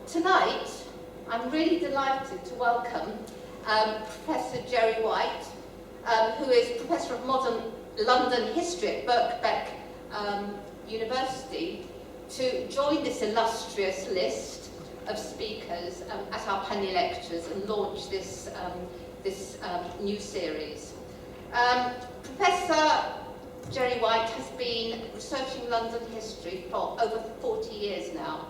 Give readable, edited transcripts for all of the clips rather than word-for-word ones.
Tonight, I'm really delighted to welcome Professor Jerry White, who is Professor of Modern London History at Birkbeck University, to join this illustrious list of speakers at our Penny Lectures and launch this, new series. Professor Jerry White has been researching London history for over 40 years now,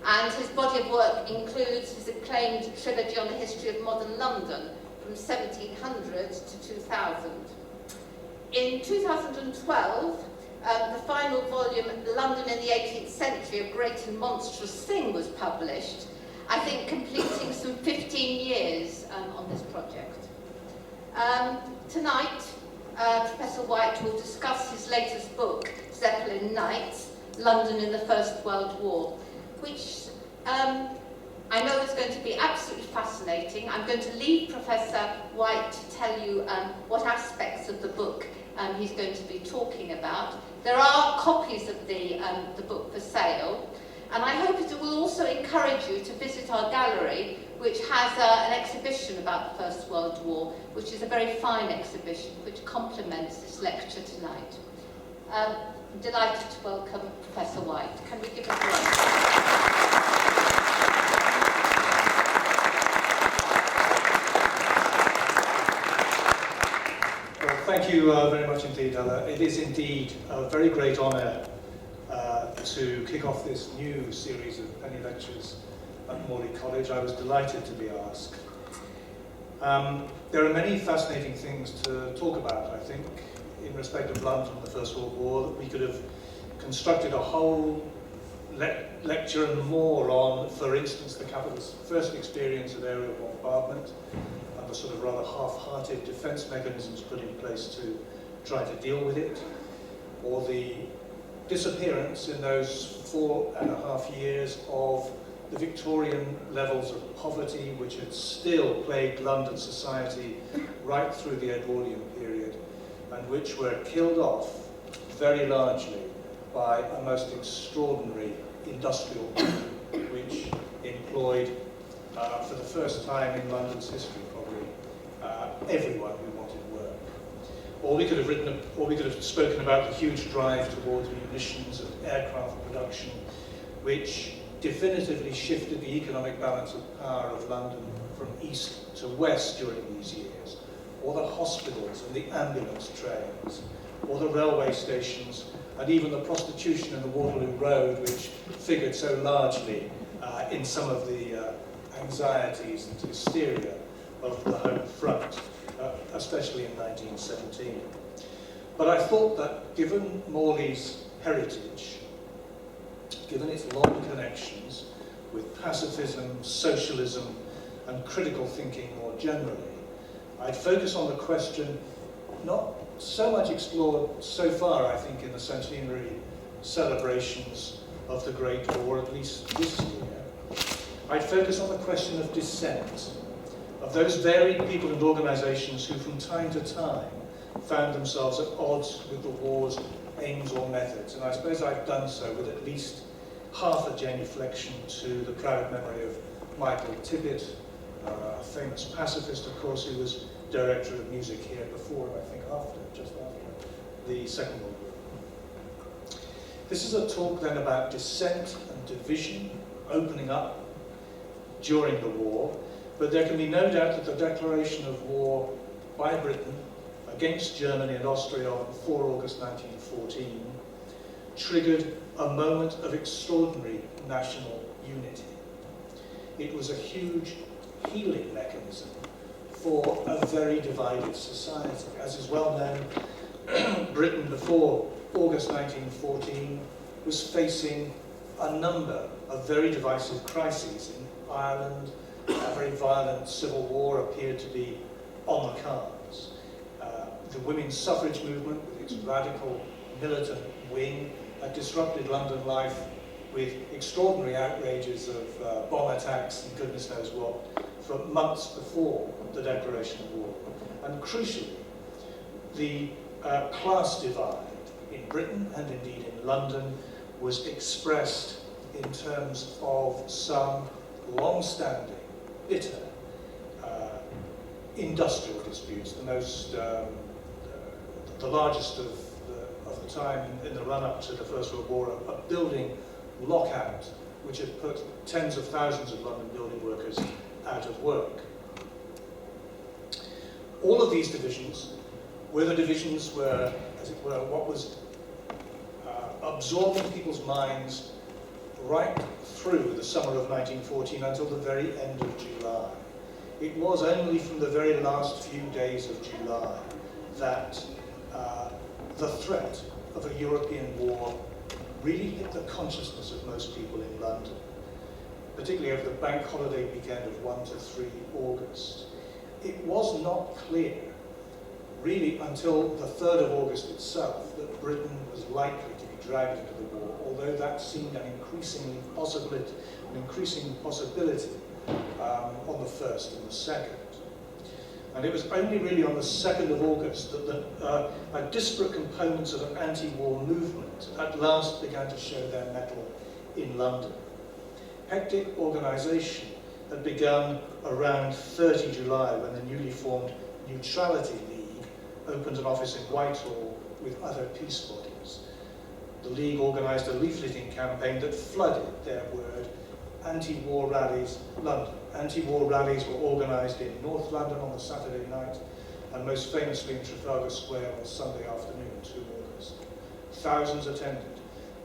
and his body of work includes his acclaimed trilogy on the history of modern London from 1700 to 2000. In 2012, the final volume, London in the 18th Century, A Great and Monstrous Thing, was published, I think completing some 15 years on this project. Tonight, Professor White will discuss his latest book, Zeppelin Nights, London in the First World War, which I know is going to be absolutely fascinating. I'm going to leave Professor White to tell you what aspects of the book he's going to be talking about. There are copies of the book for sale, and I hope it will also encourage you to visit our gallery, which has an exhibition about the First World War, which is a very fine exhibition which complements this lecture tonight. I'm delighted to welcome Professor White. Can we give him a round? Thank you very much indeed, Ella. It is indeed a very great honour to kick off this new series of Penny Lectures at Morley College. I was delighted to be asked. There are many fascinating things to talk about, I think, in respect of London and the First World War. We could have constructed a whole lecture and more on, for instance, the capital's first experience of aerial bombardment, and the sort of rather half-hearted defence mechanisms put in place to try to deal with it, or the disappearance in those 4.5 years of the Victorian levels of poverty which had still plagued London society right through the Edwardian period, and which were killed off very largely by a most extraordinary industrial boom which employed, for the first time in London's history, probably everyone who wanted work. Or we could have spoken about the huge drive towards munitions and aircraft production, which definitively shifted the economic balance of power of London from east to west during these years, or the hospitals and the ambulance trains, or the railway stations, and even the prostitution in the Waterloo Road, which figured so largely in some of the anxieties and hysteria of the Home Front, especially in 1917. But I thought that given Morley's heritage, given its long connections with pacifism, socialism, and critical thinking more generally, I'd focus on the question not so much explored so far, I think, in the centenary celebrations of the Great War, at least this year. I'd focus on the question of dissent, of those varied people and organisations who from time to time found themselves at odds with the war's aims or methods. And I suppose I've done so with at least half a genuflection to the proud memory of Michael Tippett, a famous pacifist, of course, who was director of music here before, and I think just after the Second World War. This is a talk then about dissent and division opening up during the war, but there can be no doubt that the declaration of war by Britain against Germany and Austria on 4 August 1914 triggered a moment of extraordinary national unity. It was a huge healing mechanism for a very divided society. As is well known, Britain before August 1914 was facing a number of very divisive crises. In Ireland, a very violent civil war appeared to be on the cards. The women's suffrage movement, with its radical militant wing, had disrupted London life with extraordinary outrages of bomb attacks and goodness knows what for months before the declaration of war. And crucially, the class divide in Britain and indeed in London was expressed in terms of some long-standing, bitter industrial disputes, the largest of the time in the run-up to the First World War, a building lockout which had put tens of thousands of London building workers out of work. All of these divisions were the divisions where, as it were, what was absorbing people's minds right through the summer of 1914 until the very end of July. It was only from the very last few days of July that the threat of a European war really hit the consciousness of most people in London, particularly over the bank holiday weekend of 1 to 3 August. It was not clear, really, until the 3rd of August itself, that Britain was likely to be dragged into the war, although that seemed an increasing possibility on the 1st and the 2nd. And it was only really on the 2nd of August that the disparate components of an anti-war movement at last began to show their mettle in London. Hectic organisation had begun around 30 July when the newly formed Neutrality League opened an office in Whitehall with other peace bodies. The League organised a leafleting campaign that flooded their word Anti-War Rallies London. Anti-war rallies were organised in North London on the Saturday night and most famously in Trafalgar Square on Sunday afternoon, 2 August. Thousands attended,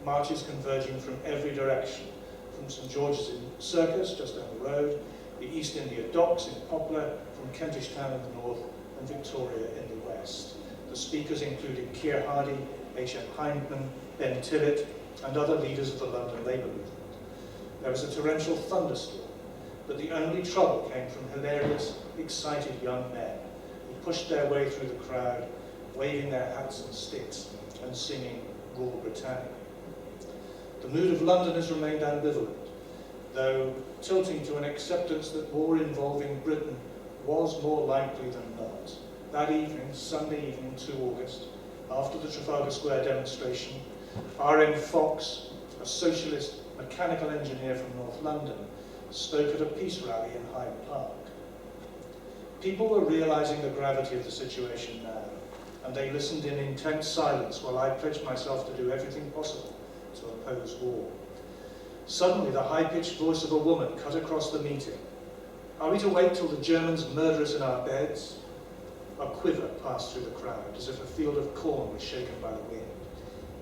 marches converging from every direction, from St George's in Circus, just down the road, the East India Docks in Poplar, from Kentish Town in the north, and Victoria in the west. The speakers included Keir Hardie, H.M. Hindman, Ben Tillett, and other leaders of the London Labour movement. There was a torrential thunderstorm, but the only trouble came from hilarious, excited young men who pushed their way through the crowd, waving their hats and sticks and singing Rule Britannia. The mood of Londoners remained ambivalent, though tilting to an acceptance that war involving Britain was more likely than not. That evening, Sunday evening, 2 August, after the Trafalgar Square demonstration, R.M. Fox, a socialist mechanical engineer from North London, spoke at a peace rally in Hyde Park. People were realising the gravity of the situation now, and they listened in intense silence while I pledged myself to do everything possible to oppose war. Suddenly, the high-pitched voice of a woman cut across the meeting. Are we to wait till the Germans murder us in our beds? A quiver passed through the crowd, as if a field of corn was shaken by the wind.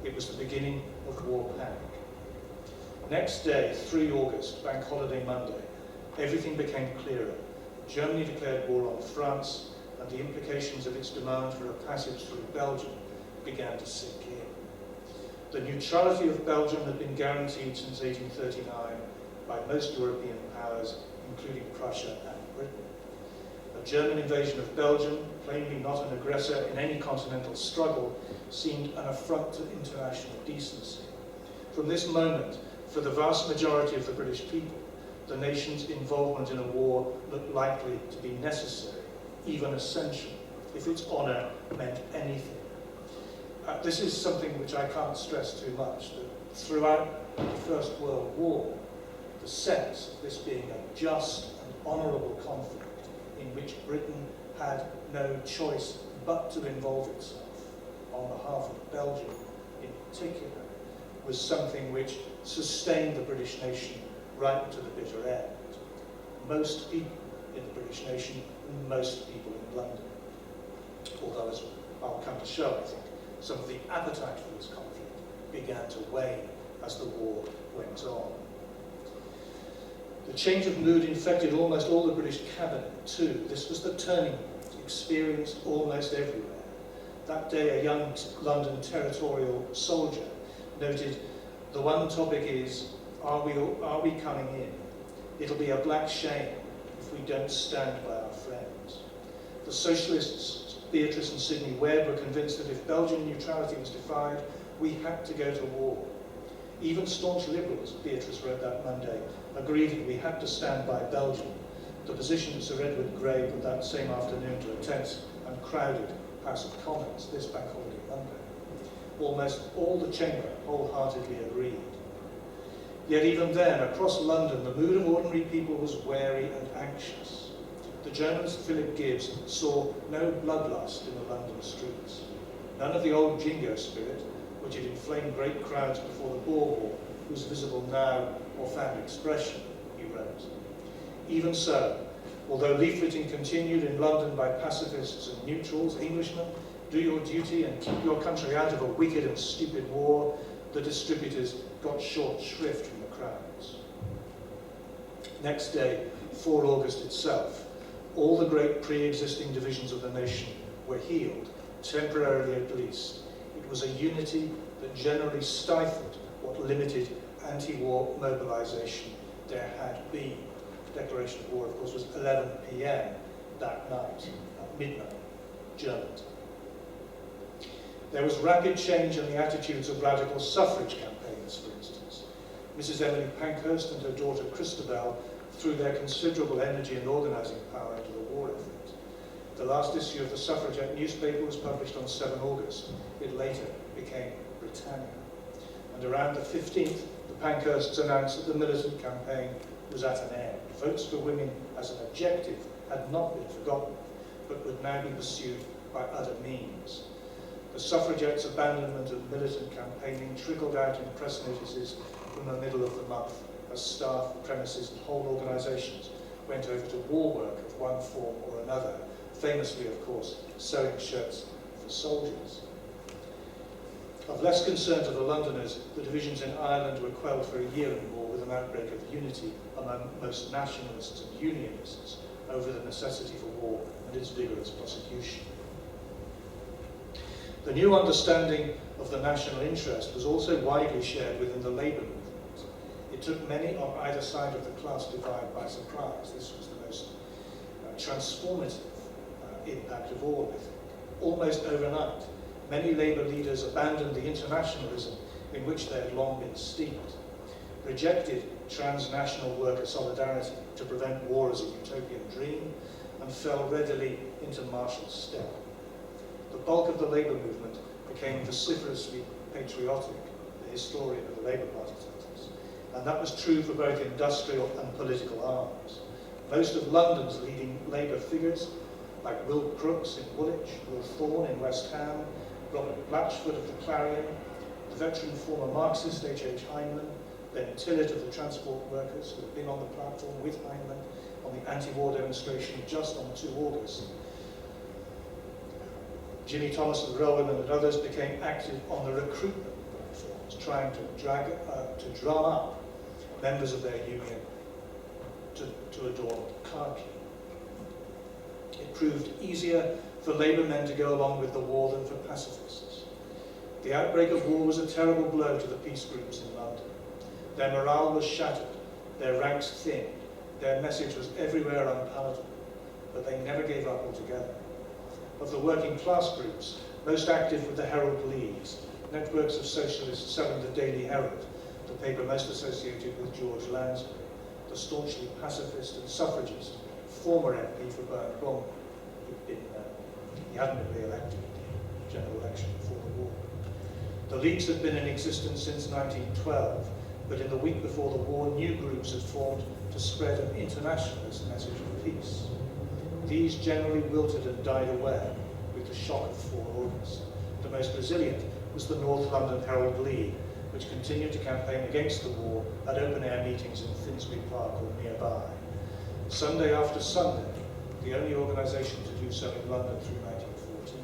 It was the beginning of war panic. Next day, 3 August, Bank Holiday Monday, everything became clearer. Germany declared war on France, and the implications of its demand for a passage through Belgium began to sink in. The neutrality of Belgium had been guaranteed since 1839 by most European powers, including Prussia and Britain. A German invasion of Belgium, plainly not an aggressor in any continental struggle, seemed an affront to international decency. From this moment, for the vast majority of the British people, the nation's involvement in a war looked likely to be necessary, even essential, if its honour meant anything. This is something which I can't stress too much, that throughout the First World War, the sense of this being a just and honourable conflict in which Britain had no choice but to involve itself on behalf of Belgium in particular, was something which sustained the British nation right to the bitter end. Most people in the British nation and most people in London. Although, as I'll come to show, I think, some of the appetite for this conflict began to wane as the war went on. The change of mood infected almost all the British cabinet too. This was the turning point, experienced almost everywhere. That day, a young London territorial soldier noted, the one topic is, are we coming in? It'll be a black shame if we don't stand by our friends. The socialists, Beatrice and Sidney Webb, were convinced that if Belgian neutrality was defied, we had to go to war. Even staunch liberals, Beatrice wrote that Monday, agreed that we had to stand by Belgium, the position that Sir Edward Grey put that same afternoon to a tense and crowded House of Commons this Bank Holiday Monday. Almost all the chamber wholeheartedly agreed. Yet even then, across London, the mood of ordinary people was wary and anxious. The journalist Philip Gibbs saw no bloodlust in the London streets. None of the old jingo spirit, which had inflamed great crowds before the Boer War, was visible now or found expression, he wrote. Even so, although leafleting continued in London by pacifists and neutrals, Englishmen, do your duty and keep your country out of a wicked and stupid war, the distributors got short shrift from the crowds. Next day, 4 August itself, all the great pre-existing divisions of the nation were healed, temporarily at least. It was a unity that generally stifled what limited anti-war mobilisation there had been. The declaration of war, of course, was 11 p.m. that night, at midnight, German time. There was rapid change in the attitudes of radical suffrage campaigners, for instance. Mrs. Emily Pankhurst and her daughter Christabel threw their considerable energy and organising power into the war effort. The last issue of the Suffragette newspaper was published on 7 August. It later became Britannia. And around the 15th, the Pankhursts announced that the militant campaign was at an end. Votes for women as an objective had not been forgotten, but would now be pursued by other means. The suffragettes' abandonment of militant campaigning trickled out in press notices from the middle of the month as staff, premises and whole organisations went over to war work of one form or another, famously, of course, sewing shirts for soldiers. Of less concern to the Londoners, the divisions in Ireland were quelled for a year and more with an outbreak of unity among most nationalists and unionists over the necessity for war and its vigorous prosecution. The new understanding of the national interest was also widely shared within the labour movement. It took many on either side of the class divide by surprise. This was the most transformative impact of all, I think. Almost overnight, many labour leaders abandoned the internationalism in which they had long been steeped, rejected transnational worker solidarity to prevent war as a utopian dream, and fell readily into martial step. The bulk of the labour movement became vociferously patriotic, the historian of the Labour Party tells us, and that was true for both industrial and political arms. Most of London's leading Labour figures, like Will Crooks in Woolwich, Will Thorne in West Ham, Robert Blatchford of the Clarion, the veteran former Marxist H.H. Heinemann, Ben Tillett of the Transport Workers, who had been on the platform with Heinemann on the anti-war demonstration just on 2 August. Jimmy Thomas of the Railwaymen and others became active on the recruitment platforms, trying to drum up members of their union to adorn khaki. It proved easier for labour men to go along with the war than for pacifists. The outbreak of war was a terrible blow to the peace groups in London. Their morale was shattered, their ranks thinned, their message was everywhere unpalatable, but they never gave up altogether. Of the working class groups, most active were the Herald Leagues, networks of socialists selling the Daily Herald, the paper most associated with George Lansbury, the staunchly pacifist and suffragist former MP for Burn-Clonmel, he hadn't been re-elected in the general election before the war. The Leagues had been in existence since 1912, but in the week before the war, new groups had formed to spread an internationalist message of peace. These generally wilted and died away with the shock of 4 August. The most resilient was the North London Herald League, which continued to campaign against the war at open-air meetings in Finsbury Park or nearby. Sunday after Sunday, the only organisation to do so in London through 1914.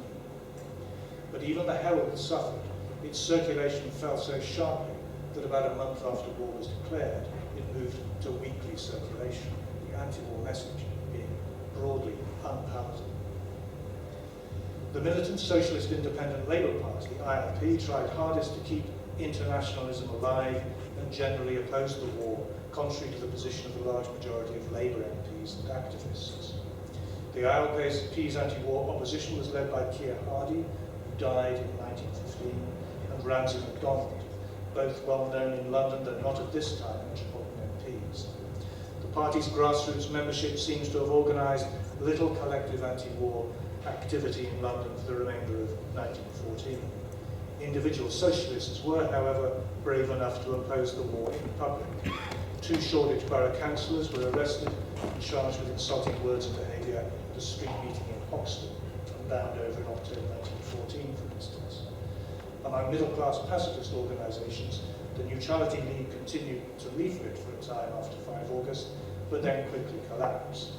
But even the Herald suffered. Its circulation fell so sharply that about a month after war was declared, it moved to weekly circulation, the anti-war message being broadly unpalatable. The militant Socialist Independent Labour Party, ILP, tried hardest to keep internationalism alive and generally opposed the war, contrary to the position of the large majority of Labour MPs and activists. The ILP's anti-war opposition was led by Keir Hardie, who died in 1915, and Ramsay MacDonald, both well known in London, though not at this time metropolitan MPs. The party's grassroots membership seems to have organised little collective anti-war activity in London for the remainder of 1914. Individual socialists were, however, brave enough to oppose the war in public. 2 Shoreditch borough councillors were arrested and charged with insulting words and behaviour at a street meeting in Hoxton and bound over in October 1914, for instance. Among middle-class pacifist organisations, the Neutrality League continued to leaflet for a time after 5 August, but then quickly collapsed.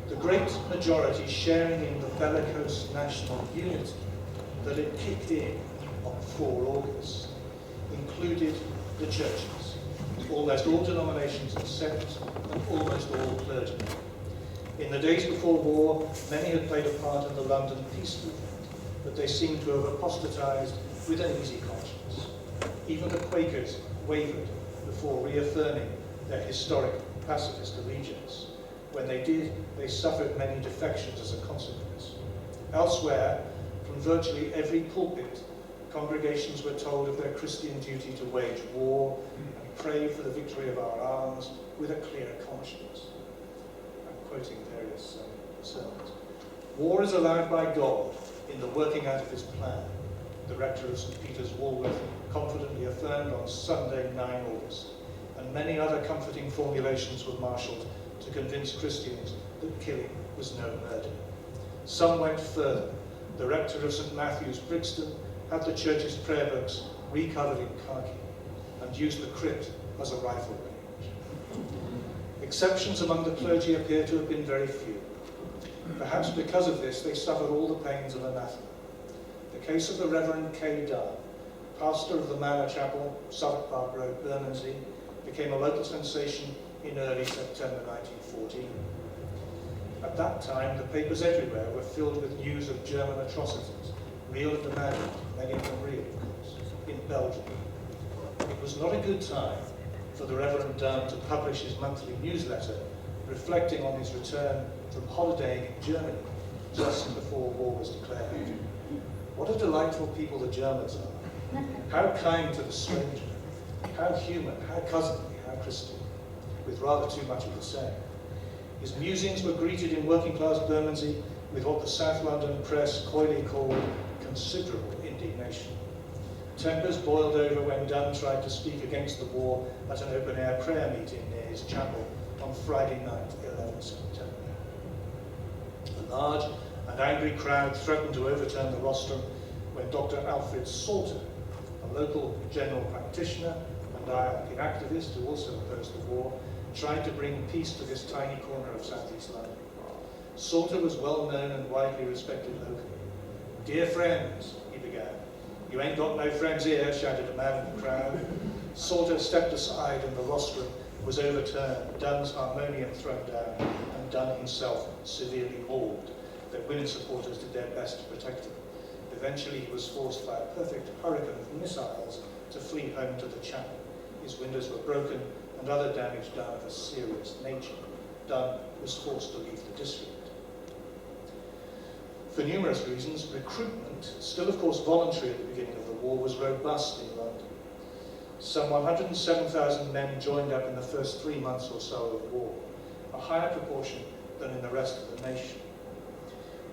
The great majority sharing in the bellicose national unity that had kicked in on 4 August included the churches, almost all denominations and sects, and almost all clergy. In the days before war, many had played a part in the London peace movement, but they seemed to have apostatized with an easy conscience. Even the Quakers wavered before reaffirming their historic pacifist allegiance. When they did, they suffered many defections as a consequence. Elsewhere, from virtually every pulpit, congregations were told of their Christian duty to wage war and pray for the victory of our arms with a clear conscience. I'm quoting various sermons. War is allowed by God in the working out of his plan, the rector of St. Peter's, Walworth, confidently affirmed on Sunday, 9 August, and many other comforting formulations were marshalled to convince Christians that killing was no murder. Some went further. The rector of St. Matthew's, Brixton, had the church's prayer books recovered in khaki and used the crypt as a rifle range. Exceptions among the clergy appear to have been very few. Perhaps because of this, they suffered all the pains of anathema. The case of the Reverend K. Dunn, pastor of the Manor Chapel, Southwark Park Road, Bermondsey, became a local sensation in early September 1914. At that time, the papers everywhere were filled with news of German atrocities, real and imagined, many of them real, of course, in Belgium. It was not a good time for the Reverend Dunn to publish his monthly newsletter, reflecting on his return from holidaying in Germany just before war was declared. What a delightful people the Germans are. How kind to the stranger, how human, how cousinly, how Christian, with rather too much of the same. His musings were greeted in working-class Bermondsey with what the South London press coyly called considerable indignation. Tempers boiled over when Dunn tried to speak against the war at an open-air prayer meeting near his chapel on Friday night, 11 September. A large and angry crowd threatened to overturn the rostrum when Dr. Alfred Salter, a local general practitioner and IARC activist who also opposed the war, tried to bring peace to this tiny corner of southeast London. Salter was well known and widely respected locally. "Dear friends," he began. "You ain't got no friends here," shouted a man in the crowd. Salter stepped aside and the rostrum was overturned, Dunn's harmonium thrown down, and Dunn himself severely mauled. Their women supporters did their best to protect him. Eventually he was forced by a perfect hurricane of missiles to flee home to the chapel. His windows were broken and other damage done of a serious nature. Dunn was forced to leave the district. For numerous reasons, recruitment, still of course voluntary at the beginning of the war, was robust in London. Some 107,000 men joined up in the first 3 months or so of war, a higher proportion than in the rest of the nation.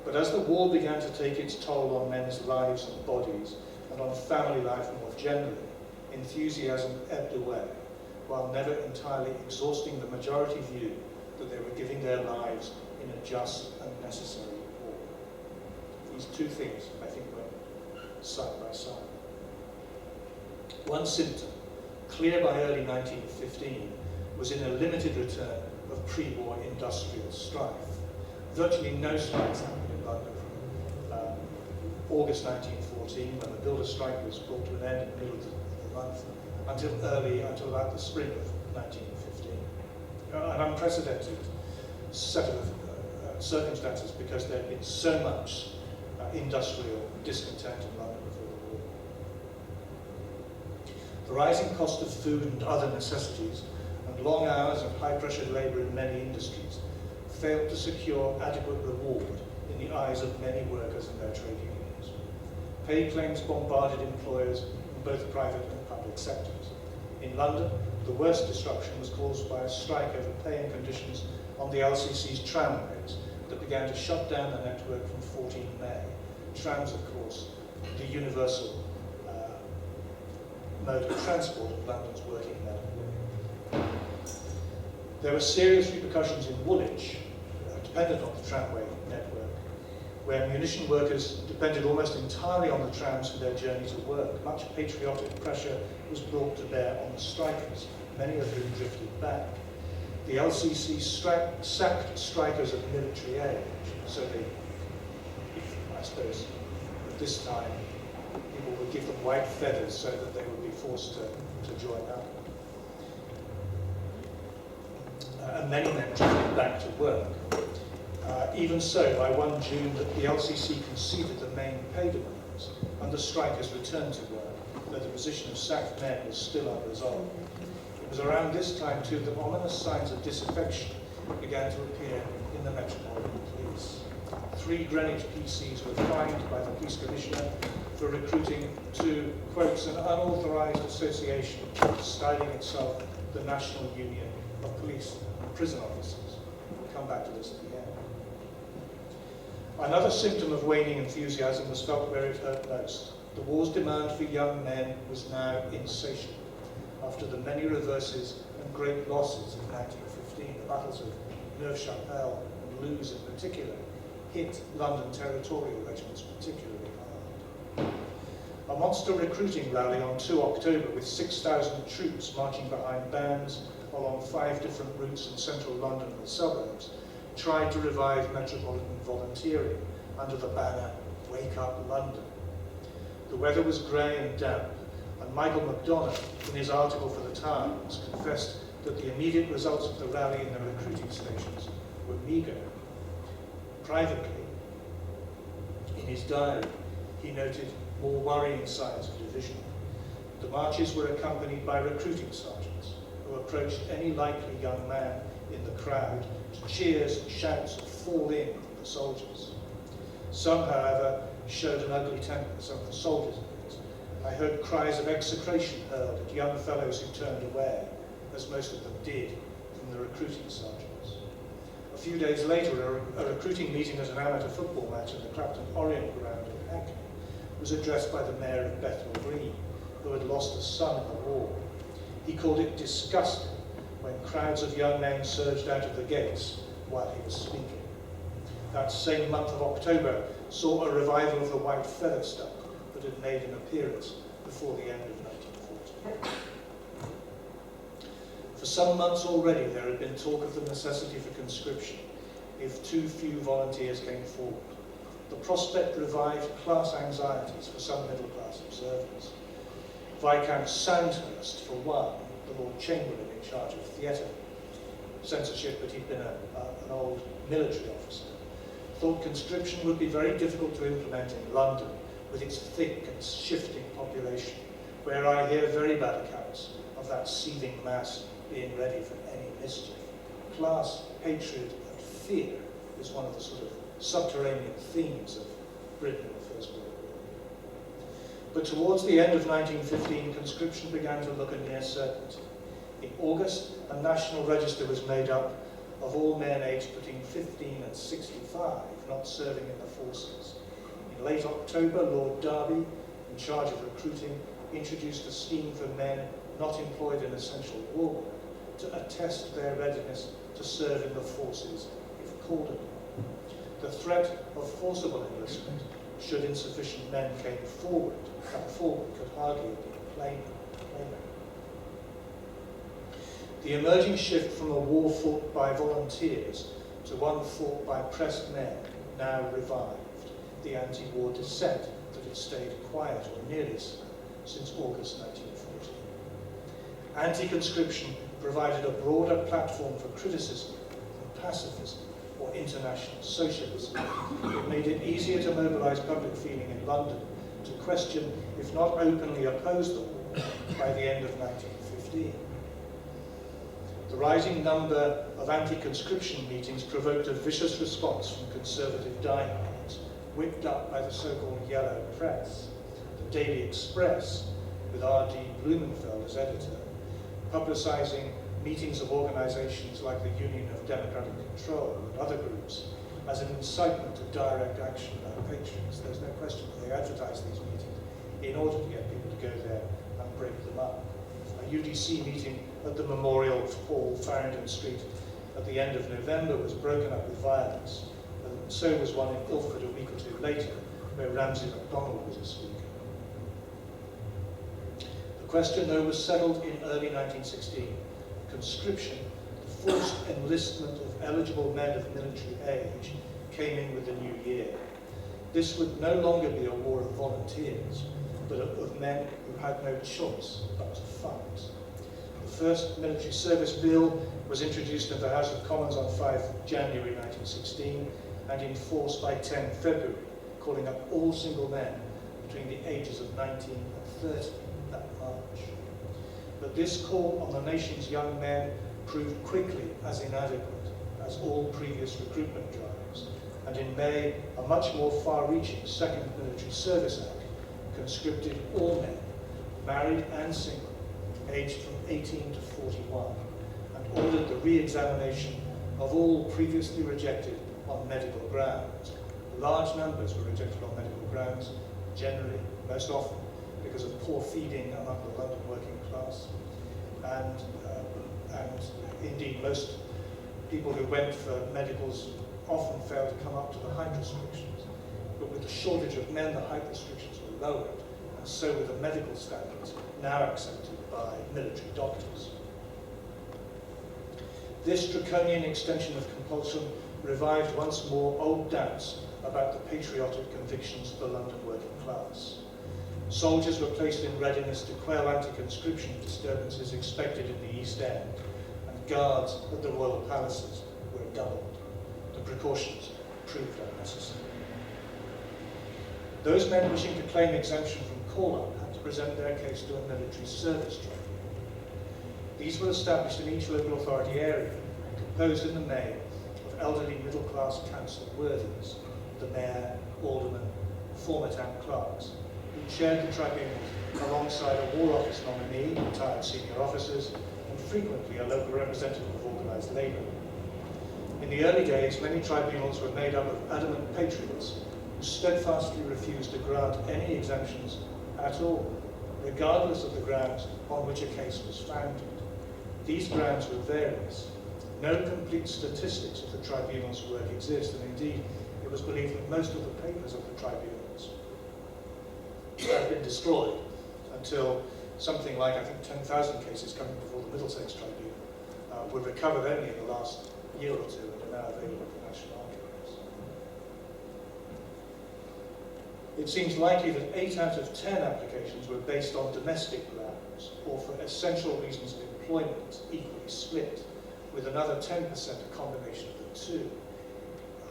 But as the war began to take its toll on men's lives and bodies, and on family life more generally, enthusiasm ebbed away, while never entirely exhausting the majority view that they were giving their lives in a just and necessary war. These two things, I think, went side by side. One symptom, clear by early 1915, was in a limited return of pre-war industrial strife. Virtually no strikes happened in London from August 1914, when the builder strike was brought to an end in the middle of the month, until about the spring of 1915. An unprecedented set of circumstances, because there had been so much industrial discontent in London before the war. The rising cost of food and other necessities, and long hours of high-pressured labour in many industries, failed to secure adequate reward in the eyes of many workers and their trade unions. Pay claims bombarded employers in both private and public sectors. In London, the worst disruption was caused by a strike over pay and conditions on the LCC's tramways that began to shut down the network from 14 May. Trams, of course, the universal mode of transport of London's working men. There were serious repercussions in Woolwich, dependent on the tramway network, where munition workers depended almost entirely on the trams for their journey to work. Much patriotic pressure was brought to bear on the strikers, many of whom drifted back. The LCC sacked strikers of military age, so I suppose at this time people would give them white feathers so that they would be forced to join up. And many men drifted back to work. Even so, by 1 June, the LCC conceded the main pay demands, and the strikers returned to work, though the position of sacked men was still unresolved. It was around this time, too, that ominous signs of disaffection began to appear in the Metropolitan Police. 3 Greenwich PCs were fined by the Police Commissioner for recruiting to, quotes, an unauthorised association styling itself the National Union of Police and Prison Officers. We'll come back to this at the end. Another symptom of waning enthusiasm was felt where it hurt most. The war's demand for young men was now insatiable. After the many reverses and great losses of 1915, the battles of Neuve-Chapelle and Luz in particular hit London territorial regiments particularly hard. A monster recruiting rally on 2 October with 6,000 troops marching behind bands along 5 different routes in central London and the suburbs tried to revive metropolitan volunteering under the banner "Wake Up London." The weather was grey and damp, and Michael McDonough, in his article for the Times, confessed that the immediate results of the rally in the recruiting stations were meagre. Privately, in his diary, he noted more worrying signs of division. The marches were accompanied by recruiting sergeants who approached any likely young man in the crowd to cheers and shouts and fall in with the soldiers. Some, however, showed an ugly temper, some of the soldiers at least. I heard cries of execration hurled at young fellows who turned away, as most of them did from the recruiting sergeants. A few days later, a recruiting meeting at an amateur football match at the Clapton Orient ground in Hackney was addressed by the mayor of Bethnal Green, who had lost a son in the war. He called it disgusting when crowds of young men surged out of the gates while he was speaking. That same month of October saw a revival of the white feather stuff that had made an appearance before the end of 1940. For some months already there had been talk of the necessity for conscription if too few volunteers came forward. The prospect revived class anxieties for some middle-class observers. Viscount Sandhurst, for one, the Lord Chamberlain in charge of theatre censorship, but he'd been an old military officer, thought conscription would be very difficult to implement in London with its thick and shifting population, where I hear very bad accounts of that seething mass being ready for any mischief. Class, hatred and fear is one of the sort of subterranean themes of Britain in the First World War. But towards the end of 1915, conscription began to look a near certainty. In August, a national register was made up of all men aged between 15 and 65 not serving in the forces. In late October, Lord Derby, in charge of recruiting, introduced a scheme for men not employed in essential war work to attest their readiness to serve in the forces if called upon. The threat of forcible enlistment, should insufficient men come forward, could hardly have been plainer. The emerging shift from a war fought by volunteers to one fought by pressed men now revived the anti-war dissent that had stayed quiet, or nearly so, since August 1914. Anti-conscription provided a broader platform for criticism than pacifism or international socialism. It made it easier to mobilise public feeling in London to question, if not openly oppose the war, by the end of 1915. The rising number of anti-conscription meetings provoked a vicious response from conservative diehards, whipped up by the so-called yellow press. The Daily Express, with R.D. Blumenfeld as editor, publicising meetings of organisations like the Union of Democratic Control and other groups as an incitement to direct action by patrons. There's no question that they advertised these meetings in order to get people to go there and break them up. A UDC meeting at the Memorial Hall, Farringdon Street, at the end of November was broken up with violence, and so was one in Ilford a week or two later, where Ramsay MacDonald was a speaker. The question, though, was settled in early 1916. Conscription, the forced enlistment of eligible men of military age, came in with the new year. This would no longer be a war of volunteers, but of men who had no choice but to fight. The first military service bill was introduced in the House of Commons on 5 January 1916 and in force by 10 February, calling up all single men between the ages of 19 and 30 that March. But this call on the nation's young men proved quickly as inadequate as all previous recruitment drives, and in May, a much more far-reaching Second Military Service Act conscripted all men, married and single, aged from 18 to 41, and ordered the re-examination of all previously rejected on medical grounds. Large numbers were rejected on medical grounds, generally, most often, because of poor feeding among the London working class. And indeed, most people who went for medicals often failed to come up to the height restrictions. But with the shortage of men, the height restrictions were lowered, and so were the medical standards now accepted by military doctors. This draconian extension of compulsion revived once more old doubts about the patriotic convictions of the London working class. Soldiers were placed in readiness to quell anti-conscription disturbances expected in the East End, and guards at the royal palaces were doubled. The precautions proved unnecessary. Those men wishing to claim exemption from call-up had to present their case to a military service tribunal. These were established in each local authority area, composed in the main of elderly middle-class council worthies, the mayor, aldermen, former town clerks, who chaired the tribunals alongside a War Office nominee, retired senior officers, and frequently a local representative of organised labour. In the early days, many tribunals were made up of adamant patriots who steadfastly refused to grant any exemptions at all, regardless of the grounds on which a case was founded. These grounds were various. No complete statistics of the tribunal's work exist, and indeed, it was believed that most of the papers of the tribunals had been destroyed until something like, I think, 10,000 cases coming before the Middlesex Tribunal were recovered only in the last year or two and are now available at the National Archives. It seems likely that 8 out of 10 applications were based on domestic grounds or for essential reasons of employment, equally split, with another 10% a combination of the two.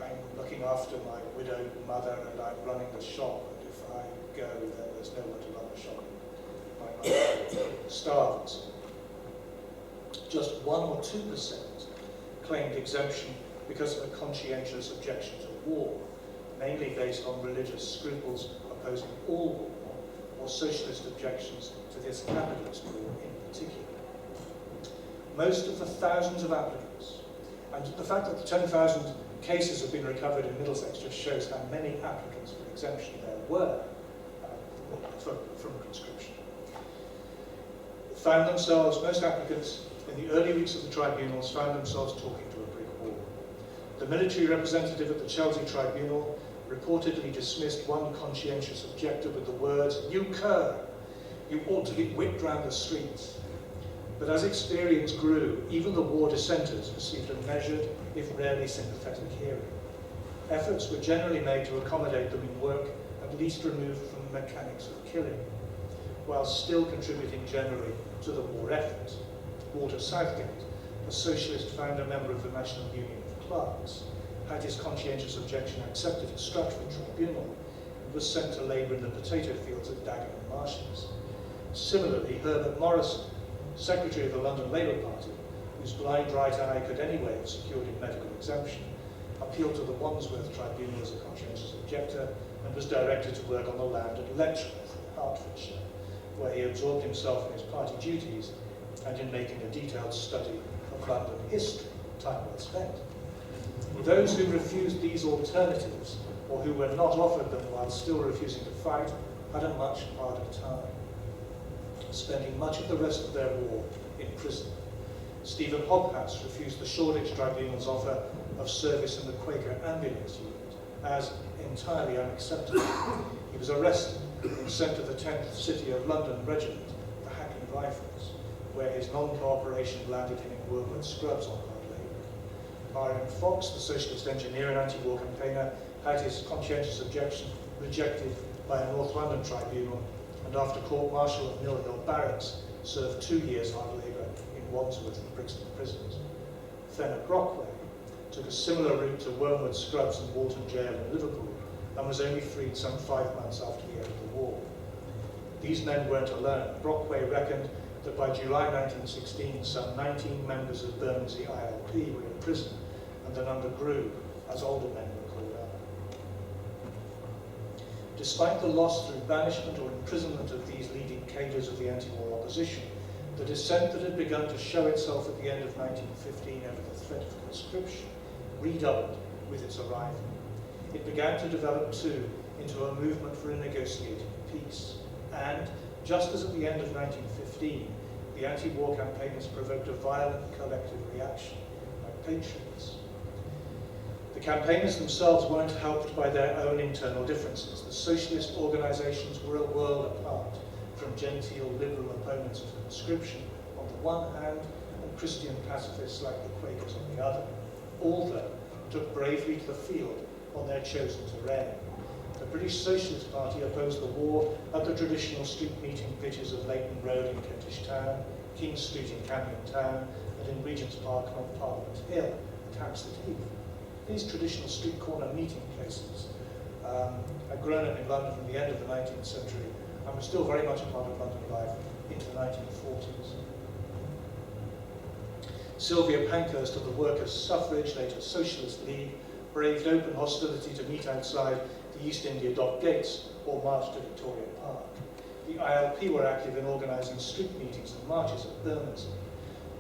I'm looking after my widowed mother and I'm running the shop, and if I go, then there's no one to run the shop. My mother starves. Just 1 or 2% claimed exemption because of a conscientious objection to war, mainly based on religious scruples opposing all war, or socialist objections to this capitalist war in particular. Most of the thousands of applicants, and the fact that the 10,000 cases have been recovered in Middlesex just shows how many applicants for exemption there were from conscription. Most applicants in the early weeks of the tribunals found themselves talking to a brick wall. The military representative at the Chelsea Tribunal reportedly dismissed one conscientious objector with the words, "You cur, you ought to be whipped round the streets." But as experience grew, even the war dissenters received a measured, if rarely sympathetic hearing. Efforts were generally made to accommodate them in work at least removed from the mechanics of killing, while still contributing generally to the war effort. Walter Southgate, a socialist founder member of the National Union of Clerks, had his conscientious objection accepted at Stratford Tribunal and was sent to labour in the potato fields at Dagenham Marshes. Similarly, Herbert Morrison, secretary of the London Labour Party, whose blind right eye could anyway have secured him medical exemption, appealed to the Wandsworth Tribunal as a conscientious objector and was directed to work on the land at Letchworth in Hertfordshire, where he absorbed himself in his party duties and in making a detailed study of London history, time well spent. Those who refused these alternatives, or who were not offered them while still refusing to fight, had a much harder time, spending much of the rest of their war in prison. Stephen Hobhouse refused the Shoreditch Tribunal's offer of service in the Quaker ambulance unit as entirely unacceptable. He was arrested and sent to the 10th City of London Regiment, the Hackney Rifles, where his non-cooperation landed him in Wormwood Scrubs on hard labour. R.M. Fox, the socialist engineer and anti-war campaigner, had his conscientious objection rejected by a North London tribunal, and after court-martial at Mill Hill Barracks, served 2 years hard labour in Wandsworth and Brixton prisons. Fenner Brockway took a similar route to Wormwood Scrubs and Walton Jail in Liverpool, and was only freed some 5 months after the end of the war. These men weren't alone. Brockway reckoned that by July 1916, some 19 members of Bermondsey ILP were in prison, and the number grew as older men were called up. Despite the loss through banishment or imprisonment of these leading cadres of the anti-war opposition, the dissent that had begun to show itself at the end of 1915 over the threat of conscription redoubled with its arrival. It began to develop too into a movement for a negotiated peace, and just as at the end of 1915, the anti-war campaigners provoked a violent collective reaction by patriots. The campaigners themselves weren't helped by their own internal differences. The socialist organisations were a world apart from genteel liberal opponents of conscription on the one hand and Christian pacifists like the Quakers on the other. All, though, took bravely to the field on their chosen terrain. The British Socialist Party opposed the war at the traditional street meeting pitches of Leighton Road in Kentish Town, King Street in Camden Town, and in Regent's Park on Parliament Hill at Hampstead Heath. These traditional street corner meeting places had grown up in London from the end of the 19th century and were still very much a part of London life into the 1940s. Sylvia Pankhurst of the Workers' Suffrage, later Socialist League, braved open hostility to meet outside the East India Dock gates or march to Victoria Park. The ILP were active in organising street meetings and marches at Bermondsey.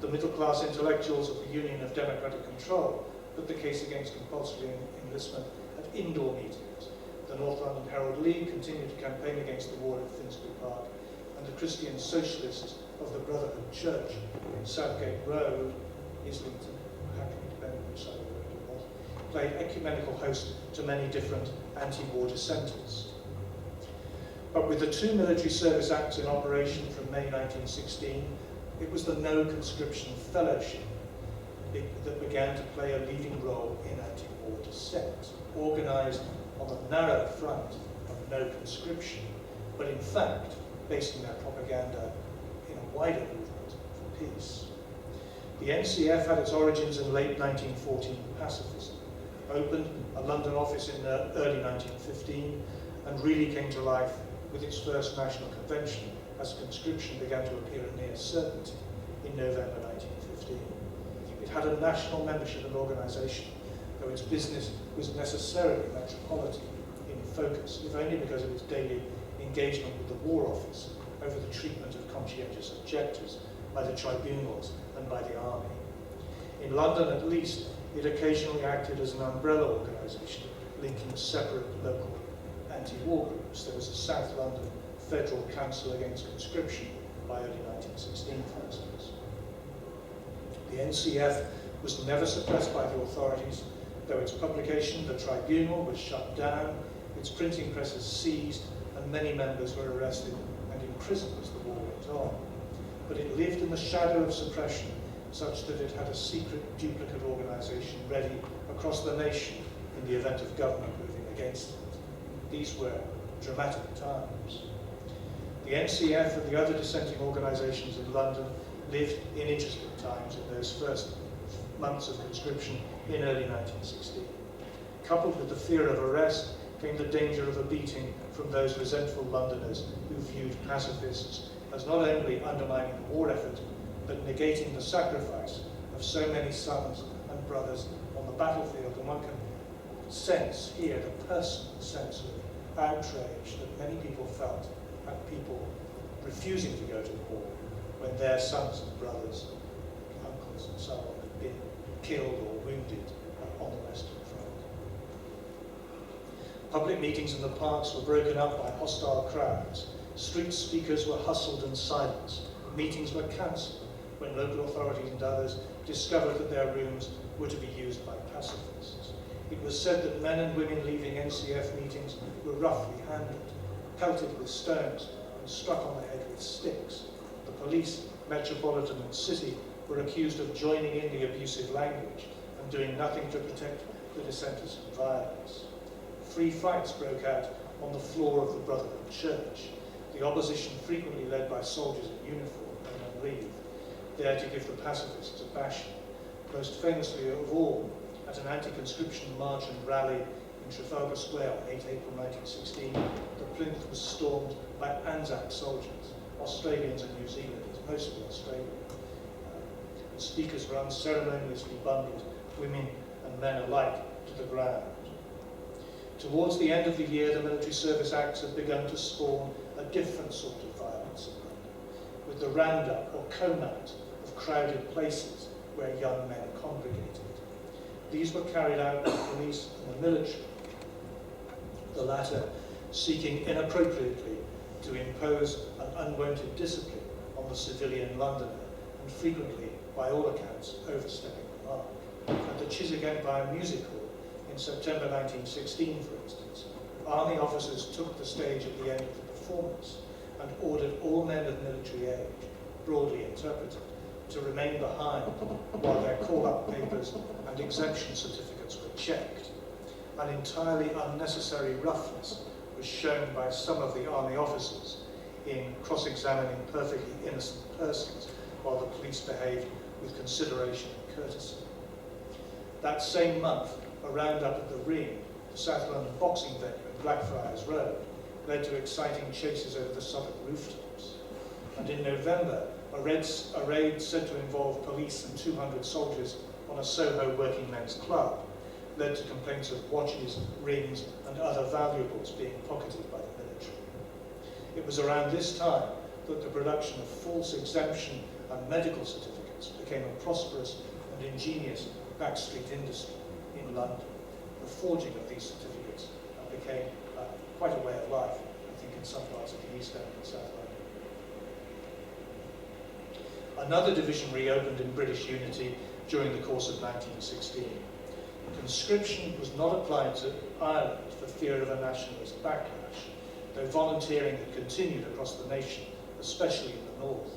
The middle-class intellectuals of the Union of Democratic Control put the case against compulsory enlistment at indoor meetings. The North London Herald League continued to campaign against the war at Finsbury Park, and the Christian Socialists of the Brotherhood Church in Southgate Road, Islington, Hackney, depending on which side of the road it was, played ecumenical host to many different anti-war dissenters. But with the 2 military service acts in operation from May 1916, it was the No Conscription Fellowship that began to play a leading role in anti-war dissent, organised on the narrow front of no conscription, but in fact basing their propaganda in a wider movement for peace. The NCF had its origins in late 1914 pacifism, opened a London office in early 1915, and really came to life with its first national convention as conscription began to appear a near certainty in November 1915. It had a national membership and organisation, though its business was necessarily metropolitan in focus, if only because of its daily engagement with the War Office over the treatment of conscientious objectors by the tribunals and by the army. In London, at least, it occasionally acted as an umbrella organisation, linking separate local anti-war groups. There was a South London Federal Council Against Conscription by early 1916, for instance. The NCF was never suppressed by the authorities, though its publication, The Tribunal, was shut down, its printing presses seized, and many members were arrested and imprisoned as the war went on. But it lived in the shadow of suppression, such that it had a secret duplicate organisation ready across the nation in the event of government moving against it. These were dramatic times. The NCF and the other dissenting organisations in London lived in interesting times in those first months of conscription in early 1916. Coupled with the fear of arrest came the danger of a beating from those resentful Londoners who viewed pacifists as not only undermining the war effort, but negating the sacrifice of so many sons and brothers on the battlefield. And one can sense here the personal sense of outrage that many people felt at people refusing to go to war when their sons and brothers, uncles and so on, had been killed or wounded on the Western Front. Public meetings in the parks were broken up by hostile crowds. Street speakers were hustled and silenced. Meetings were cancelled when local authorities and others discovered that their rooms were to be used by pacifists. It was said that men and women leaving NCF meetings were roughly handled, pelted with stones and struck on the head with sticks. The police, metropolitan and city, were accused of joining in the abusive language and doing nothing to protect the dissenters from violence. Free fights broke out on the floor of the Brotherhood Church, the opposition frequently led by soldiers in uniform and on leave, there to give the pacifists a bashing. Most famously of all, at an anti-conscription march and rally in Trafalgar Square on 8 April 1916, the plinth was stormed by Anzac soldiers, Australians and New Zealanders, mostly Australian. The speakers were unceremoniously bundled, women and men alike, to the ground. Towards the end of the year, the Military Service Acts had begun to spawn a different sort of violence in London, with the roundup or combat of crowded places where young men congregated. These were carried out by the police and the military, the latter seeking inappropriately to impose an unwanted discipline on the civilian Londoner, and frequently, by all accounts, overstepping the mark. At the Chiswick Empire Music Hall in September 1916, for instance, army officers took the stage at the end of the performance and ordered all men of military age, broadly interpreted, to remain behind while their call-up papers and exemption certificates were checked. An entirely unnecessary roughness was shown by some of the army officers in cross-examining perfectly innocent persons while the police behaved with consideration and courtesy. That same month, a roundup at the Ring, the South London boxing venue at Blackfriars Road, led to exciting chases over the Southwark rooftops. And in November, a raid said to involve police and 200 soldiers on a Soho working men's club led to complaints of watches, rings and other valuables being pocketed by the military. It was around this time that the production of false exemption and medical certificates became a prosperous and ingenious backstreet industry in London. The forging of these certificates became quite a way of life, I think, in some parts of the East End and South London. Another division reopened in British unity during the course of 1916. Conscription was not applied to Ireland for fear of a nationalist backlash, though volunteering had continued across the nation, especially in the north.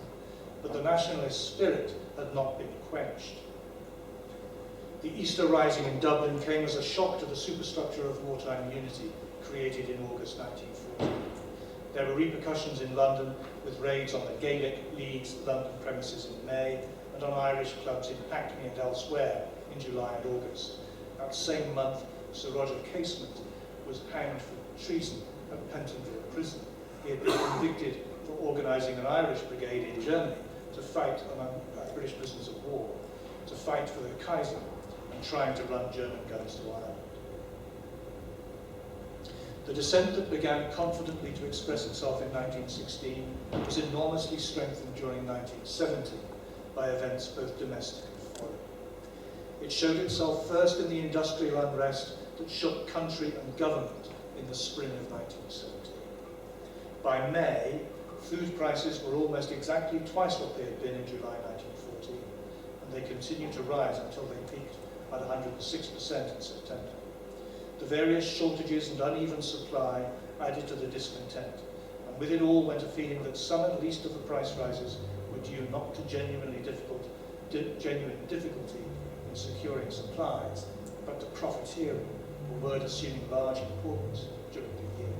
But the nationalist spirit had not been quenched. The Easter Rising in Dublin came as a shock to the superstructure of wartime unity created in August 1914. There were repercussions in London with raids on the Gaelic League's London premises in May and on Irish clubs in Hackney and elsewhere in July and August. That same month, Sir Roger Casement was hanged for treason at Pentonville Prison. He had been convicted for organising an Irish brigade in Germany to fight among British prisoners of war, to fight for the Kaiser and trying to run German guns to Ireland. The dissent that began confidently to express itself in 1916 was enormously strengthened during 1917 by events both domestic and foreign. It showed itself first in the industrial unrest that shook country and government in the spring of 1917. By May, food prices were almost exactly twice what they had been in July 1914, and they continued to rise until they peaked at 106% in September. The various shortages and uneven supply added to the discontent, and with it all went a feeling that some at least of the price rises were due not to genuine difficulty in securing supplies, but to profiteering, a word assuming large importance during the year.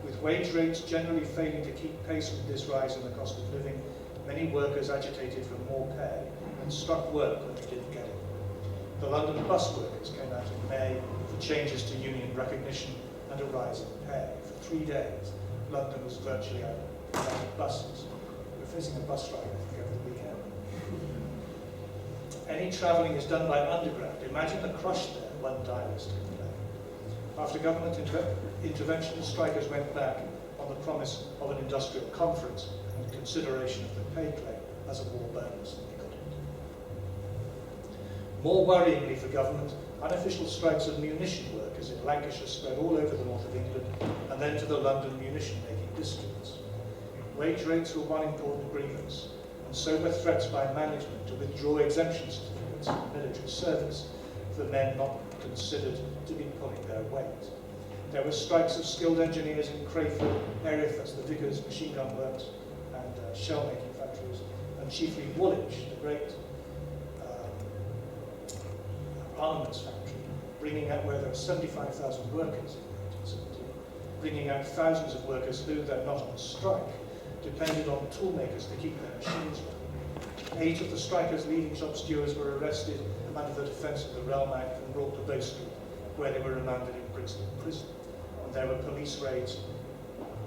With wage rates generally failing to keep pace with this rise in the cost of living, many workers agitated for more pay and struck work when they didn't get it. The London bus workers came out in May for changes to union recognition and a rise in pay. For 3 days, London was virtually out of buses. We were facing a bus strike, I think, over the weekend. Any travelling is done by underground. Imagine the crush there, one diarist complained. After government intervention, the strikers went back on the promise of an industrial conference and consideration of the pay claim as a war bonus. More worryingly for government, unofficial strikes of munition workers in Lancashire spread all over the north of England and then to the London munition-making districts. Wage rates were one important grievance, and so were threats by management to withdraw exemption certificates from military service for men not considered to be pulling their weight. There were strikes of skilled engineers in Crayford, Erith, that's the Vickers machine gun works, and shell-making factories, and chiefly Woolwich, the great armaments factory, bringing out where there were 75,000 workers in 1970, bringing out thousands of workers who, though not on strike, depended on toolmakers to keep their machines running. 8 of the strikers' leading shop stewards were arrested under the Defence of the Realm Act and brought to Bow Street, where they were remanded in Brixton Prison. And there were police raids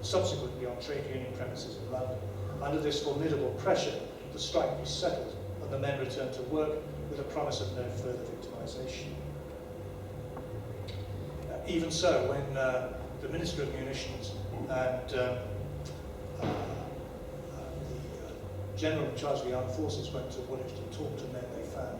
subsequently on trade union premises in London. Under this formidable pressure, the strike was settled and the men returned to work with a promise of no further victimisation. Even so, when the Minister of Munitions and the General in charge of the Armed Forces went to Woolwich to talk to men, they found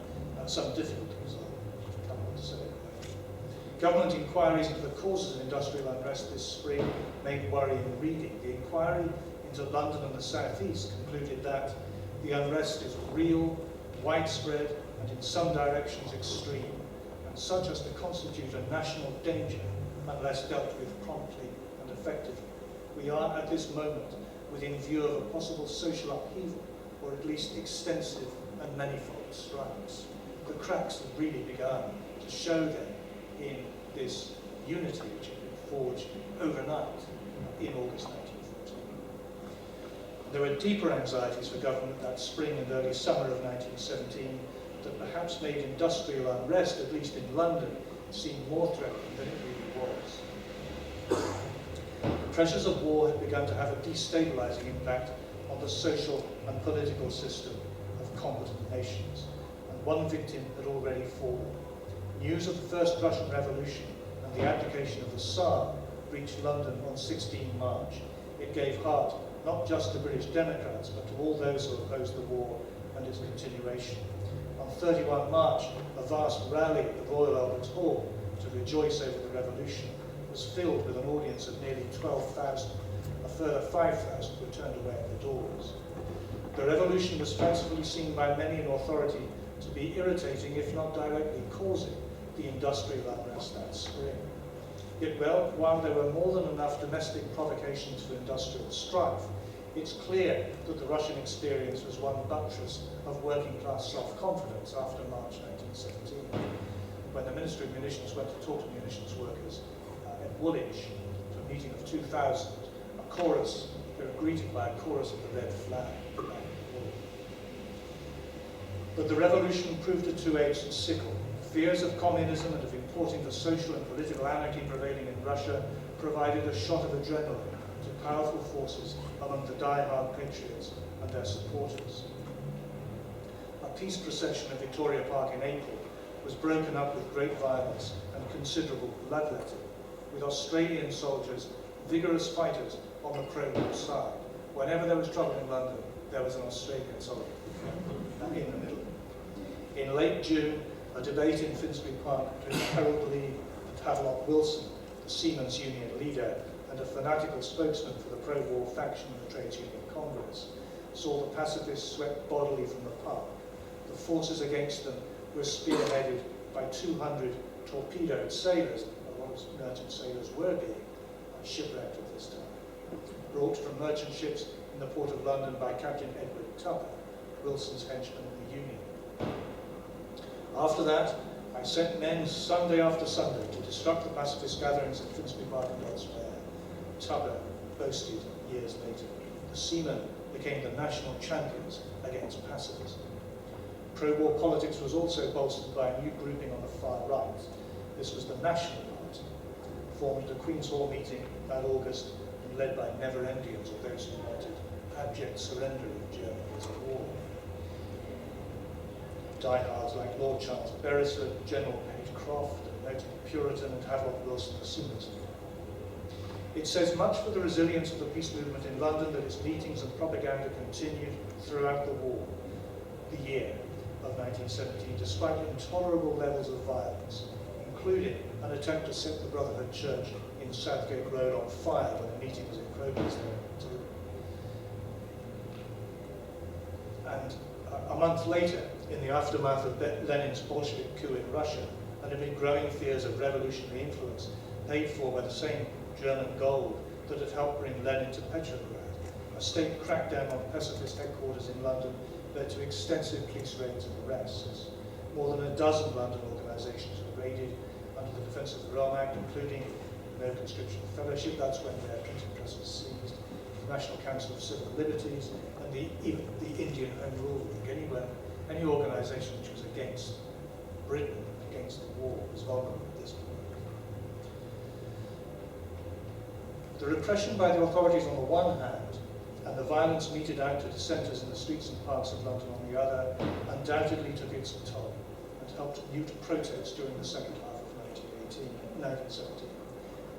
some difficulties. I'll come on to say it. Government inquiries into the causes of industrial unrest this spring made worrying reading. The inquiry into London and the South East concluded that the unrest is real, widespread, and in some directions extreme, and such as to constitute a national danger unless dealt with promptly and effectively. We are at this moment within view of a possible social upheaval, or at least extensive and manifold strikes. The cracks have really begun to show then in this unity which had been forged overnight in August 1914. There were deeper anxieties for government that spring and early summer of 1917 that perhaps made industrial unrest, at least in London, seem more threatening than it really was. The pressures of war had begun to have a destabilizing impact on the social and political system of competent nations, and one victim had already fallen. News of the First Russian Revolution and the abdication of the Tsar reached London on 16 March. It gave heart not just to British Democrats, but to all those who opposed the war and its continuation. On 31 March, a vast rally at the Royal Albert Hall to rejoice over the revolution was filled with an audience of nearly 12,000. A further 5,000 were turned away at the doors. The revolution was fancifully seen by many in authority to be irritating, if not directly causing, the industrial unrest that spring. Yet, while there were more than enough domestic provocations for industrial strife, it's clear that the Russian experience was one buttress of working-class self-confidence after March 1917. When the Ministry of Munitions went to talk to munitions workers at Woolwich, to a meeting of 2,000, they were greeted by a chorus of the red flag. But the revolution proved a two-edged sickle. Fears of communism and of importing the social and political anarchy prevailing in Russia provided a shot of adrenaline to powerful forces among the die-hard patriots and their supporters. A peace procession at Victoria Park in April was broken up with great violence and considerable bloodletting, with Australian soldiers, vigorous fighters on the pro-war side. Whenever there was trouble in London, there was an Australian soldier in the middle. In late June, a debate in Finsbury Park between Harold Lee and Havelock Wilson, the Seamen's Union leader and a fanatical spokesman for the pro-war faction of the Trades Union Congress, saw the pacifists swept bodily from the park. The forces against them were spearheaded by 200 torpedoed sailors, a lot of merchant sailors were being shipwrecked at this time, brought from merchant ships in the port of London by Captain Edward Tupper, Wilson's henchman in the Union. After that, I sent men Sunday after Sunday to disrupt the pacifist gatherings at Finsbury Park and elsewhere. Tupper boasted years later. The seamen became the national champions against pacifism. Pro-war politics was also bolstered by a new grouping on the far right. This was the National Party, formed at a Queen's Hall meeting that August and led by never-endians or those who wanted abject surrender of Germany as a war. Diehards like Lord Charles Beresford, General Page Croft, noted Puritan and Havelock Wilson the Simmons. It says much for the resilience of the peace movement in London that its meetings and propaganda continued throughout the war, the year, of 1917, despite intolerable levels of violence, including an attempt to set the Brotherhood Church in Southgate Road on fire when a meeting was in progress there too. And a month later, in the aftermath of Lenin's Bolshevik coup in Russia, and amid growing fears of revolutionary influence paid for by the same German gold that had helped bring Lenin to Petrograd, a state crackdown on pacifist headquarters in London led to extensive police raids and arrests. More than a dozen London organisations were raided under the Defence of the Realm Act, including the Conscription Fellowship, that's when their printing press was seized, the National Council of Civil Liberties, and even the Indian Home Rule League. Any organisation which was against Britain, against the war, was vulnerable at this point. The repression by the authorities on the one hand, and the violence meted out to dissenters in the streets and parks of London on the other, undoubtedly took its toll and helped mute protests during the second half of 1917,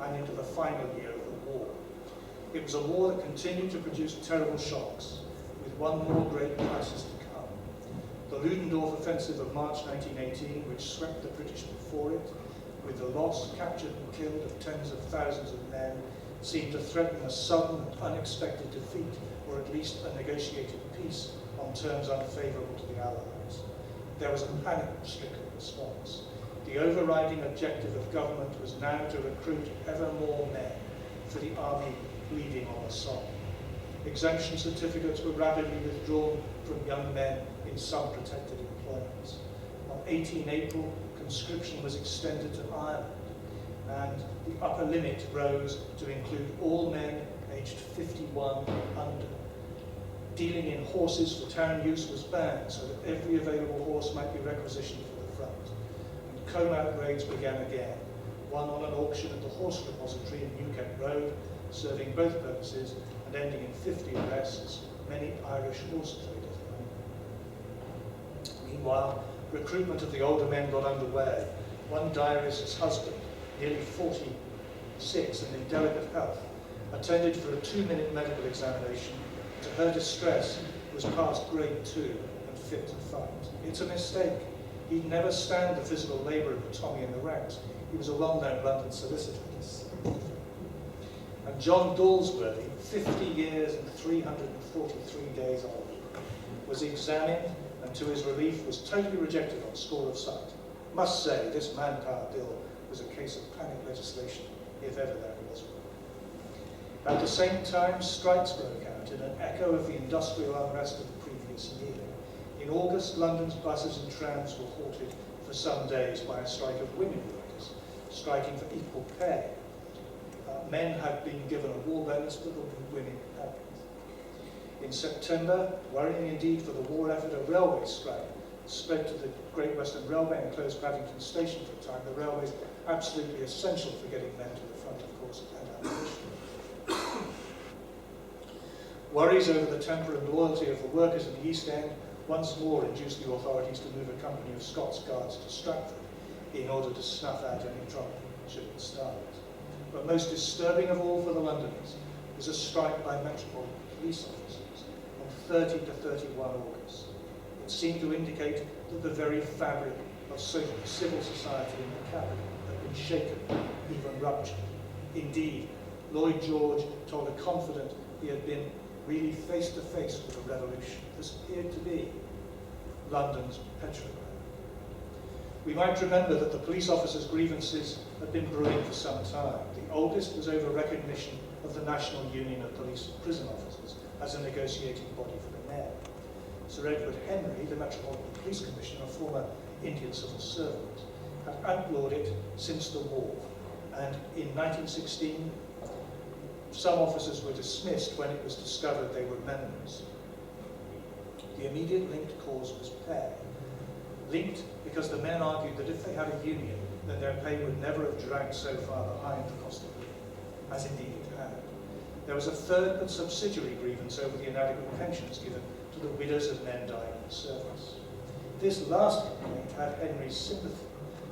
and into the final year of the war. It was a war that continued to produce terrible shocks, with one more great crisis to come. The Ludendorff offensive of March 1918, which swept the British before it, with the loss, captured and killed of tens of thousands of men, seemed to threaten a sudden and unexpected defeat, or at least a negotiated peace on terms unfavourable to the Allies. There was a panic-stricken response. The overriding objective of government was now to recruit ever more men for the army bleeding on the Somme. Exemption certificates were rapidly withdrawn from young men in some protected employments. On 18 April, conscription was extended to Ireland, and the upper limit rose to include all men aged 51 under. Dealing in horses for town use was banned, so that every available horse might be requisitioned for the front. And comb-out raids began again, one on an auction at the horse repository in Newkent Road, serving both purposes and ending in 50 arrests, many Irish horse traders. Meanwhile, recruitment of the older men got underway. One diarist's husband, nearly 46 and in delicate health, attended for a 2-minute medical examination. To her distress, was past grade 2 and fit to fight. It's a mistake. He'd never stand the physical labour of the Tommy in the ranks. He was a well-known London solicitor. And John Dalesworthy, 50 years and 343 days old, was examined and to his relief was totally rejected on score of sight. Must say, this manpower bill was a case of panic legislation, if ever there was one. At the same time, strikes broke out in an echo of the industrial unrest of the previous year. In August, London's buses and trams were halted for some days by a strike of women workers, striking for equal pay. Men had been given a war bonus, but the women hadn't. In September, worrying indeed for the war effort, a railway strike spread to the Great Western Railway and closed Paddington Station for a time. The railway is absolutely essential for getting men to the front, of course, and ammunition. Worries over the temper and loyalty of the workers in the East End once more induced the authorities to move a company of Scots Guards to Stratford in order to snuff out any trouble should it start. But most disturbing of all for the Londoners was a strike by Metropolitan police officers on 30 to 31 August. It seemed to indicate that the very fabric of civil society in the capital had been shaken, even ruptured. Indeed, Lloyd George told a confidant he had been really face to face with a revolution. This appeared to be London's Petrograd. We might remember that the police officers' grievances had been brewing for some time. The oldest was over recognition of the National Union of Police and Prison Officers as a negotiating body for the men. Sir Edward Henry, the Metropolitan Police Commissioner, a former Indian civil servant, had outlawed it since the war, and in 1916 some officers were dismissed when it was discovered they were members. The immediate linked cause was pay. Linked because the men argued that if they had a union, then their pay would never have dragged so far behind the cost of living, as indeed it had. There was a third but subsidiary grievance over the inadequate pensions given to the widows of men dying in service. This last complaint had Henry's sympathy,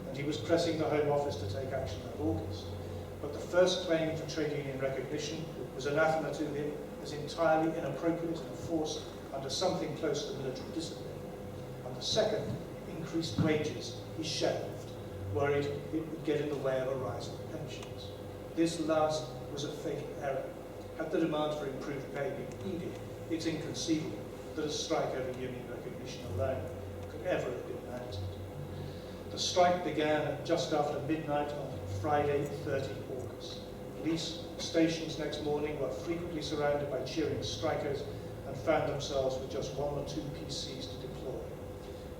and he was pressing the Home Office to take action that August. But the first claim for trade union recognition was anathema to him as entirely inappropriate and enforced under something close to military discipline. And the the second, increased wages, he shelved, worried it would get in the way of a rise in pensions. This last was a fatal error. Had the demand for improved pay been heeded, it's inconceivable that a strike over union recognition alone could ever have been enacted. The strike began at just after midnight on Friday, 30 August. Police stations next morning were frequently surrounded by cheering strikers and found themselves with just 1 or 2 PCs to deploy.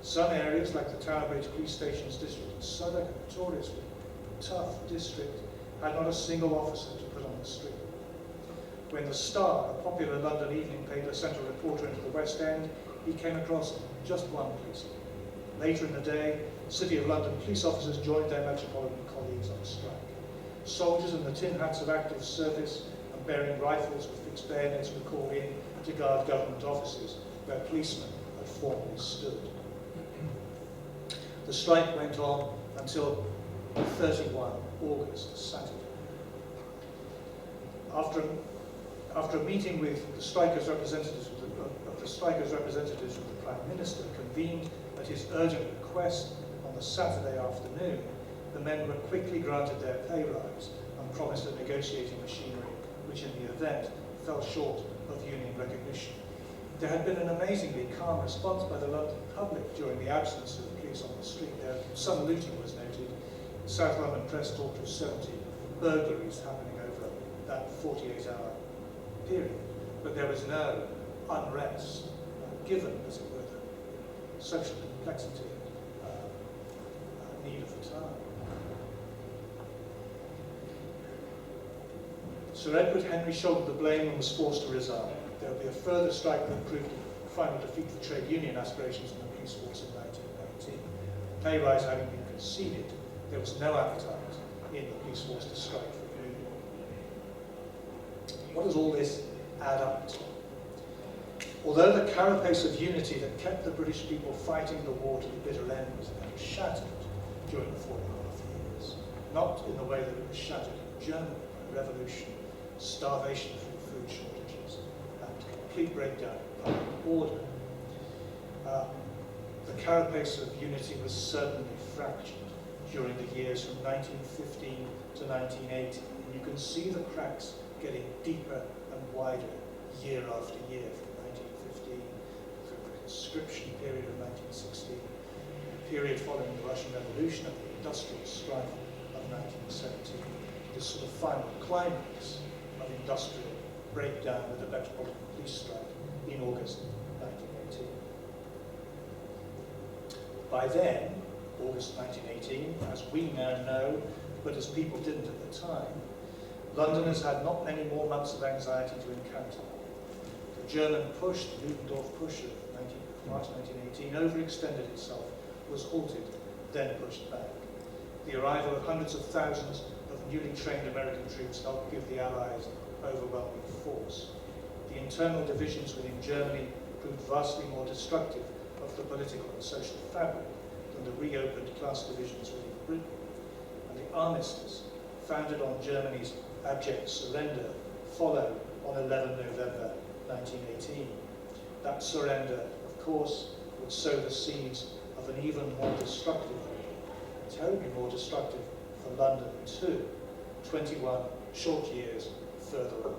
Some areas, like the Tower Bridge Police Stations district in Southwark, a notoriously tough district, had not a single officer to put on the street. When the Star, a popular London evening paper, sent a reporter into the West End, he came across just one policeman. Later in the day, City of London police officers joined their metropolitan colleagues on strike. Soldiers in the tin hats of active service and bearing rifles with fixed bayonets were called in to guard government offices where policemen had formerly stood. The strike went on until 31 August, Saturday. After a meeting with the strikers' representatives with the Prime Minister convened at his urgent request on the Saturday afternoon, the men were quickly granted their pay rise and promised a negotiating machinery which in the event fell short of union recognition. There had been an amazingly calm response by the London public during the absence of police on the street. Some looting was noted. The South London Press talked of 70 burglaries happening over that 48-hour period, but there was no unrest, given, as it were, the social complexity and need of the time. Sir Edward Henry shouldered the blame and was forced to resign. There would be a further strike that proved a final defeat for trade union aspirations in the police force in 1919. The pay rise having been conceded, there was no appetite in the police force to strike for a union. What does all this add up to? Although the carapace of unity that kept the British people fighting the war to the bitter end was now shattered during the 4.5 years, not in the way that it was shattered in Germany by revolution, starvation through food shortages, and complete breakdown of public order, the carapace of unity was certainly fractured during the years from 1915 to 1980. And you can see the cracks getting deeper and wider year after year, from 1915 through the conscription period of 1916, the period following the Russian Revolution and the industrial strife of 1917, this sort of final climax of industrial breakdown with the Metropolitan Police strike in August 1918. By then, August 1918, as we now know, but as people didn't at the time, Londoners had not many more months of anxiety to encounter. The German push, the Ludendorff push of March 1918, overextended itself, was halted, then pushed back. The arrival of hundreds of thousands of newly trained American troops helped give the Allies overwhelming force. The internal divisions within Germany proved vastly more destructive of the political and social fabric than the reopened class divisions within Britain. And the armistice, founded on Germany's abject surrender, followed on 11 November 1918. That surrender, of course, would sow the seeds of an even more destructive war, terribly more destructive for London too, 21 short years further on.